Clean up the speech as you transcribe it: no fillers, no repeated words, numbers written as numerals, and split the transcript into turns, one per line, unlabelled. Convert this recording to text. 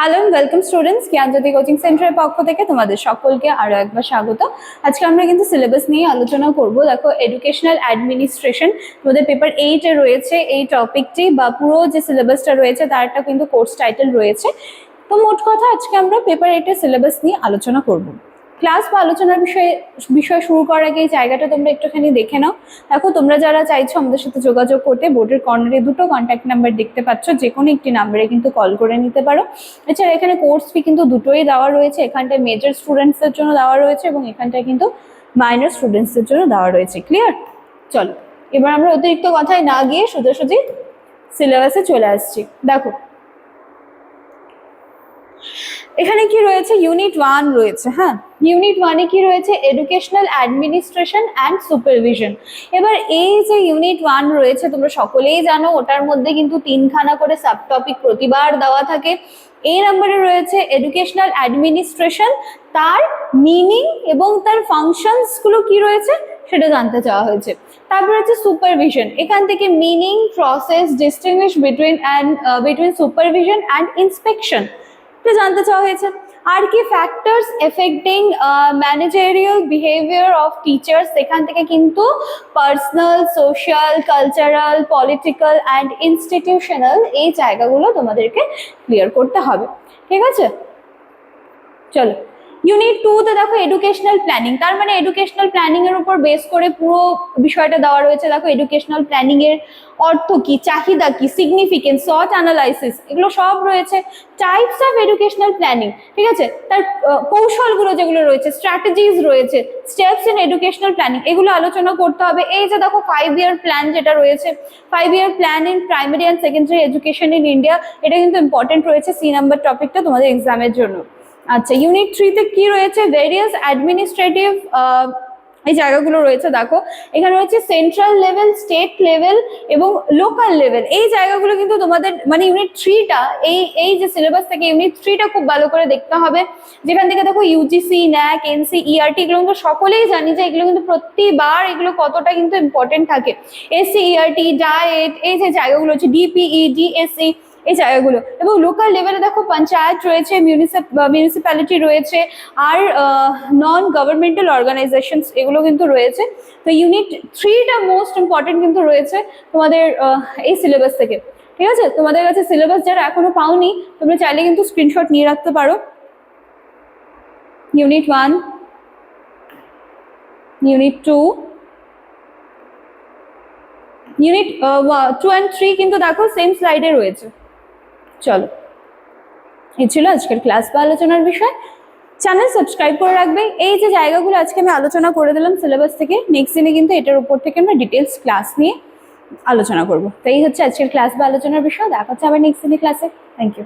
Hello and welcome students, Gyanjyoti coaching সেন্টারের পক্ষ থেকে তোমাদের সকলকে আরো একবার স্বাগত। আজকে আমরা কিন্তু সিলেবাস নিয়ে আলোচনা করব। দেখো, এডুকেশনাল অ্যাডমিনিস্ট্রেশন তোমাদের পেপার 8 এ রয়েছে এই টপিকটি, বা পুরো যে সিলেবাসটা রয়েছে তার একটা কিন্তু কোর্স টাইটেল রয়েছে। তো মোট কথা আজকে আমরা পেপার 8 এর সিলেবাস নিয়ে আলোচনা করব। ক্লাস বা আলোচনার বিষয় শুরু করার আগে এই জায়গাটা তোমরা একটুখানি দেখে নাও। দেখো, তোমরা যারা চাইছো আমাদের সাথে যোগাযোগ করতে, বোর্ডের কর্নারে দুটো কন্ট্যাক্ট নাম্বার দেখতে পাচ্ছ, যে কোনো একটি নাম্বারে কিন্তু কল করে নিতে পারো। এছাড়া এখানে কোর্স ফি কিন্তু দুটোই দেওয়া রয়েছে। এখানটায় মেজর স্টুডেন্টসদের জন্য দেওয়া রয়েছে এবং এখানটায় কিন্তু মাইনর স্টুডেন্টসদের জন্য দেওয়া রয়েছে। ক্লিয়ার? চলো, এবার আমরা অতিরিক্ত কথায় না গিয়ে সোজাসুজি সিলেবাসে চলে আসছি। দেখো, এখানে কি রয়েছে, ইউনিট 1 রয়েছে। হ্যাঁ, ইউনিট 1 এ কি রয়েছে, এডুকেশনাল অ্যাডমিনিস্ট্রেশন অ্যান্ড সুপারভিশন। এবার এই যে ইউনিট 1 রয়েছে তোমরা সকলেই জানো, ওটার মধ্যে কিন্তু 3খানা করে সাব টপিক প্রতিবার দেওয়া থাকে। এই নাম্বারে রয়েছে এডুকেশনাল অ্যাডমিনিস্ট্রেশন, তার মিনিং এবং তার ফাংশনস গুলো কি রয়েছে সেটা জানতে চাওয়া হয়েছে। তারপর হচ্ছে সুপারভিশন, এখান থেকে meaning, process, distinguish between supervision and inspection এটা জানতে চাওয়া হয়েছে। আর কি, factors affecting managerial behaviour of teachers, এখান থেকে কিন্তু personal, social, cultural, political and institutional এই জায়গাগুলো তোমাদেরকে ক্লিয়ার করতে হবে। ঠিক আছে, চলো। ইউনিট 2 তে দেখো এডুকেশনাল প্ল্যানিং, তার মানে এডুকেশনাল প্ল্যানিং এর উপর বেস করে পুরো বিষয়টা দেওয়া রয়েছে। দেখো, এডুকেশনাল প্ল্যানিং এর অর্থ কি, চাহিদা কি, সিগনিফিকেন্স, সর্ট অ্যানালাইসিস, এগুলো সব রয়েছে। টাইপস অফ এডুকেশনাল প্ল্যানিং, ঠিক আছে, তার কৌশলগুলো যেগুলো রয়েছে, স্ট্র্যাটেজিস রয়েছে, স্টেপস ইন এডুকেশনাল প্ল্যানিং, এগুলো আলোচনা করতে হবে। এই যে দেখো 5 ইয়ার প্ল্যান যেটা রয়েছে, 5 year plan in primary and secondary education in India, এটা কিন্তু ইম্পর্টেন্ট রয়েছে, সি নাম্বার টপিকটা তোমাদের এক্সামের জন্য। আচ্ছা, ইউনিট 3 তে কি রয়েছে, ভেরিয়াস অ্যাডমিনিস্ট্রেটিভ এই জায়গাগুলো রয়েছে। দেখো, এখানে রয়েছে সেন্ট্রাল লেভেল, স্টেট লেভেল এবং লোকাল লেভেল। এই জায়গাগুলো কিন্তু তোমাদের মানে ইউনিট 3টা এই যে সিলেবাস থেকে ইউনিট 3টা খুব ভালো করে দেখতে হবে। যেখান থেকে দেখো ইউজিসি, ন্যাক, এনসি, ইআরটি, এগুলো কিন্তু সকলেই জানি যে এগুলো কিন্তু প্রতিবার এগুলো কতটা কিন্তু ইম্পর্টেন্ট থাকে। এসসি, ইআরটি, ডায়েট, এই যে জায়গাগুলো হচ্ছে ডিপিই, ডিএসসি, এই জায়গাগুলো। এবং লোকাল লেভেলে দেখো পঞ্চায়েত রয়েছে, মিউনিসিপ্যালিটি রয়েছে, আর নন গভর্নমেন্টাল অর্গানাইজেশনস, এগুলো কিন্তু রয়েছে। তো ইউনিট 3টা মোস্ট ইম্পর্টেন্ট কিন্তু রয়েছে তোমাদের এই সিলেবাস থেকে। ঠিক আছে, তোমাদের কাছে সিলেবাস যারা এখনো পাওনি তোমরা চাইলে কিন্তু স্ক্রিনশট নিয়ে রাখতে পারো। ইউনিট 1, ইউনিট 2, ইউনিট 2 and 3 কিন্তু দেখো সেম স্লাইডে রয়েছে। চলো, এই ছিল আজকের ক্লাস বা আলোচনার বিষয়। চ্যানেল সাবস্ক্রাইব করে রাখবে। এই যে জায়গাগুলো আজকে আমি আলোচনা করে দিলাম সিলেবাস থেকে, নেক্সট দিনে কিন্তু এটার উপর থেকে আমরা ডিটেলস ক্লাস নিয়ে আলোচনা করবো। তো এই হচ্ছে আজকের ক্লাস বা আলোচনার বিষয়। দেখা হচ্ছে আবার নেক্সট দিনে ক্লাসে। Thank you.